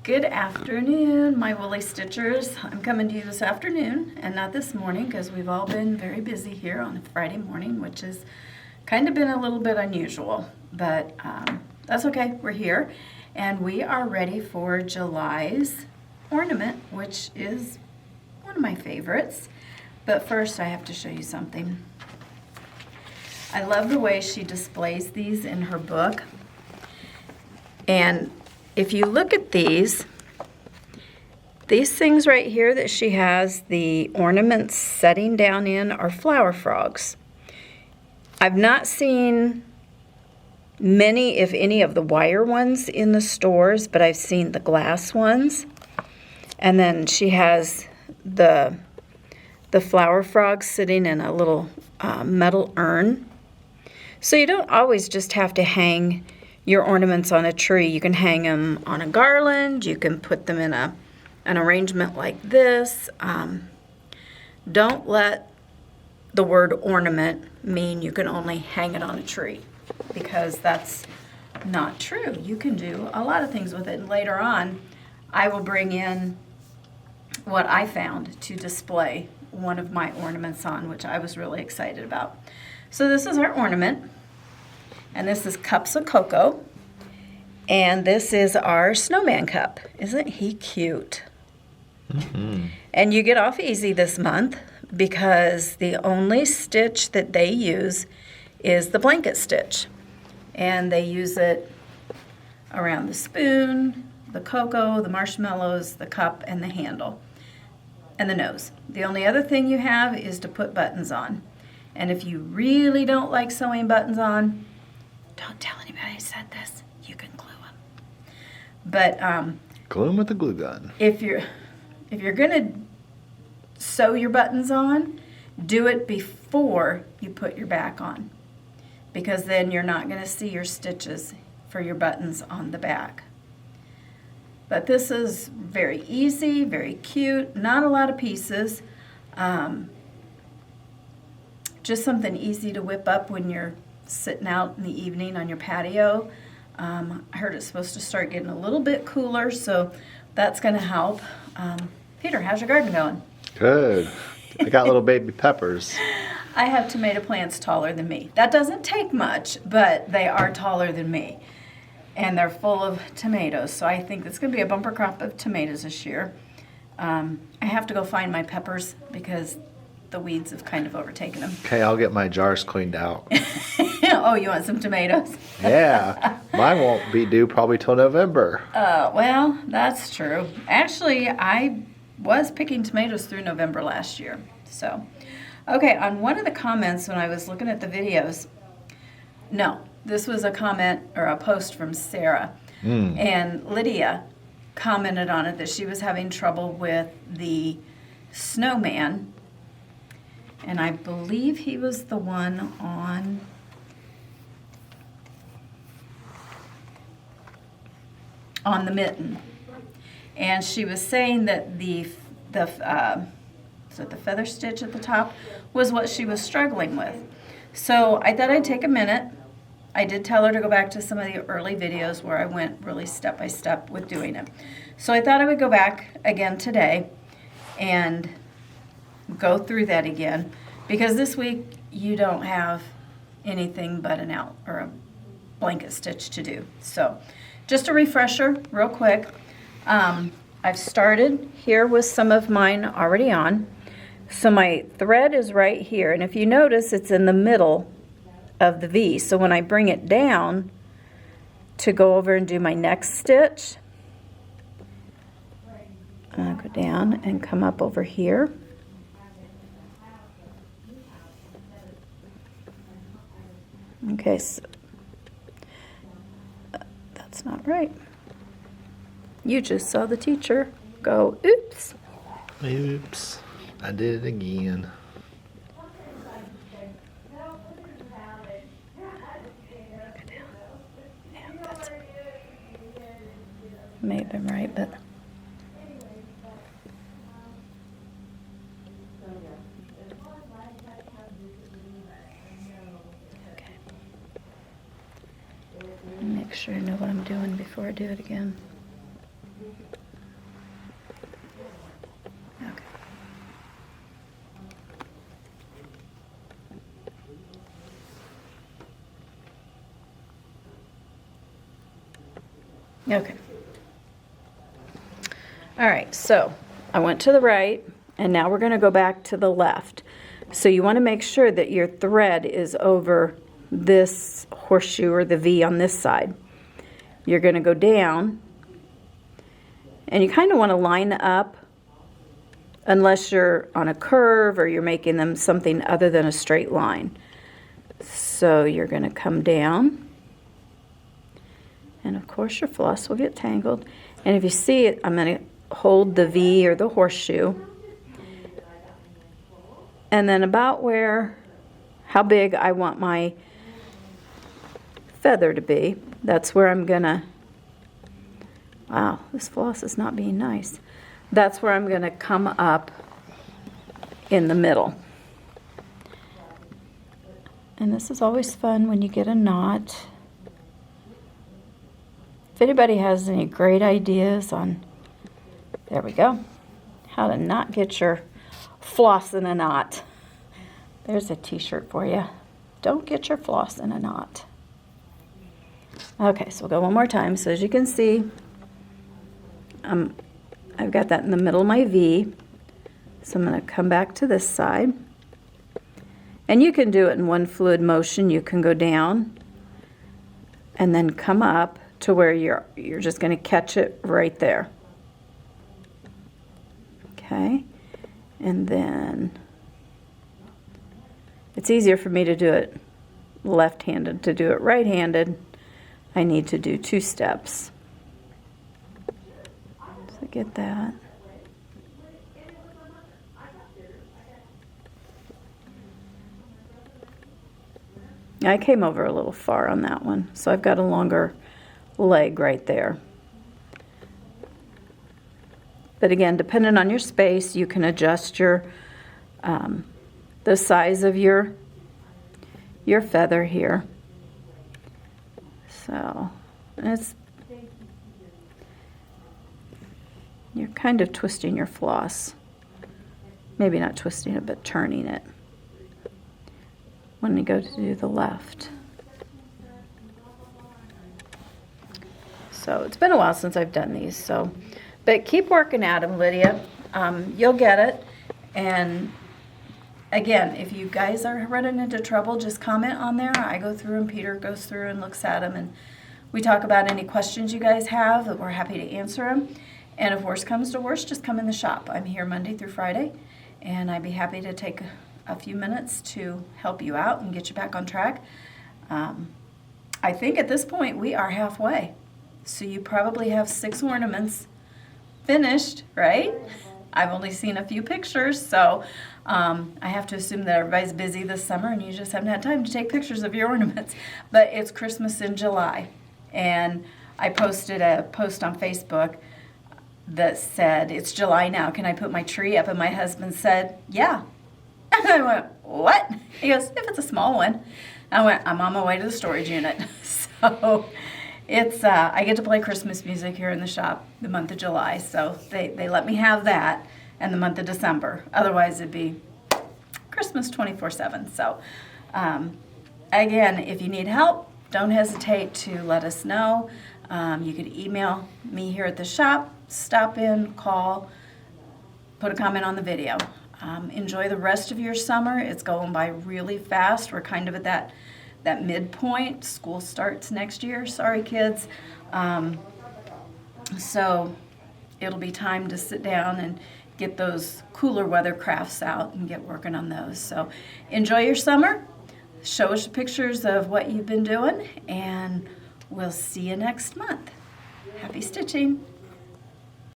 Good afternoon, my woolly stitchers. I'm coming to you this afternoon and not this morning because we've all been very busy here on a Friday morning, which has kind of been a little bit unusual, but that's okay. We're here and we are ready for July's ornament, which is one of my favorites. But first I have to show you something. I love the way she displays these in her book. And if you look at these things right here that she has the ornaments setting down in are flower frogs. I've not seen many, if any, of the wire ones in the stores, but I've seen the glass ones. And then she has the flower frogs sitting in a little metal urn. So you don't always just have to hang your ornaments on a tree. You can hang them on a garland. You can put them in an arrangement like this. Don't let the word ornament mean you can only hang it on a tree, because that's not true. You can do a lot of things with it. And later on, I will bring in what I found to display one of my ornaments on, which I was really excited about. So this is our ornament. And this is Cups of Cocoa. And this is our snowman cup. Isn't he cute? Mm-hmm. And you get off easy this month because the only stitch that they use is the blanket stitch. And they use it around the spoon, the cocoa, the marshmallows, the cup, and the handle, and the nose. The only other thing you have is to put buttons on. And if you really don't like sewing buttons on, don't tell anybody I said this. You can glue them. But glue them with a glue gun. If you're gonna sew your buttons on, do it before you put your back on, because then you're not gonna see your stitches for your buttons on the back. But this is very easy, very cute. Not a lot of pieces. Just something easy to whip up when you're sitting out in the evening on your patio. I heard it's supposed to start getting a little bit cooler, so that's going to help. Peter, how's your garden going? Good. I got little baby peppers. I have tomato plants taller than me. That doesn't take much, but they are taller than me. And they're full of tomatoes, so I think it's going to be a bumper crop of tomatoes this year. I have to go find my peppers because the weeds have kind of overtaken them. Okay, I'll get my jars cleaned out. Oh, you want some tomatoes? Yeah, mine won't be due probably till November. Well, that's true. Actually, I was picking tomatoes through November last year. So, okay, on one of the comments when I was looking at the videos, no, this was a comment or a post from Sarah. And Lydia commented on it that she was having trouble with the snowman. And I believe he was the one on the mitten. And she was saying that the feather stitch at the top was what she was struggling with. So I thought I'd take a minute. I did tell her to go back to some of the early videos where I went really step by step with doing it. So I thought I would go back again today and go through that again, because this week you don't have anything but a blanket stitch to do. So just a refresher real quick. I've started here with some of mine already on. So my thread is right here, and if you notice, it's in the middle of the V. So when I bring it down to go over and do my next stitch, I'll go down and come up over here. Okay, so that's not right. You just saw the teacher go, oops. Oops, I did it again. Yeah, that's it. May have been right, but make sure I know what I'm doing before I do it again. Okay. All right, so I went to the right, and now we're going to go back to the left. So you want to make sure that your thread is over this horseshoe or the V on this side. You're going to go down, and you kind of want to line up unless you're on a curve or you're making them something other than a straight line. So you're going to come down. And of course your floss will get tangled. And if you see it, I'm going to hold the V or the horseshoe. And then about how big I want my feather to be, that's where I'm going to, wow, this floss is not being nice. That's where I'm going to come up in the middle. And this is always fun when you get a knot. If anybody has any great ideas on, there we go, how to not get your floss in a knot. There's a t-shirt for you. Don't get your floss in a knot. Okay, so we'll go one more time. So as you can see, I've got that in the middle of my V. So I'm going to come back to this side. And you can do it in one fluid motion. You can go down and then come up to where you're just going to catch it right there. Okay, and then it's easier for me to do it left-handed. To do it right-handed, I need to do 2 steps. So get that. I came over a little far on that one, so I've got a longer leg right there. But again, depending on your space, you can adjust your the size of your feather here. So you're kind of twisting your floss. Maybe not twisting it, but turning it when you go to do the left. So it's been a while since I've done these, but keep working at them, Lydia. You'll get it. And again, if you guys are running into trouble, just comment on there. I go through and Peter goes through and looks at them, and we talk about any questions you guys have that we're happy to answer them. And if worst comes to worst, just come in the shop. I'm here Monday through Friday, and I'd be happy to take a few minutes to help you out and get you back on track. I think at this point we are halfway. So you probably have 6 ornaments finished, right? I've only seen a few pictures, so I have to assume that everybody's busy this summer and you just haven't had time to take pictures of your ornaments. But it's Christmas in July, and I posted a post on Facebook that said, "It's July now, can I put my tree up?" And my husband said, "Yeah." And I went, "What?" He goes, "If it's a small one." I went, "I'm on my way to the storage unit." So it's I get to play Christmas music here in the shop the month of July, so they let me have that, and the month of December. Otherwise, it'd be Christmas 24/7. So again, if you need help, don't hesitate to let us know. You could email me here at the shop, stop in, call, put a comment on the video. Enjoy the rest of your summer. It's going by really fast. We're kind of at that midpoint. School starts next year. Sorry, kids. So it'll be time to sit down and get those cooler weather crafts out and get working on those. So enjoy your summer. Show us pictures of what you've been doing, and we'll see you next month. Happy stitching.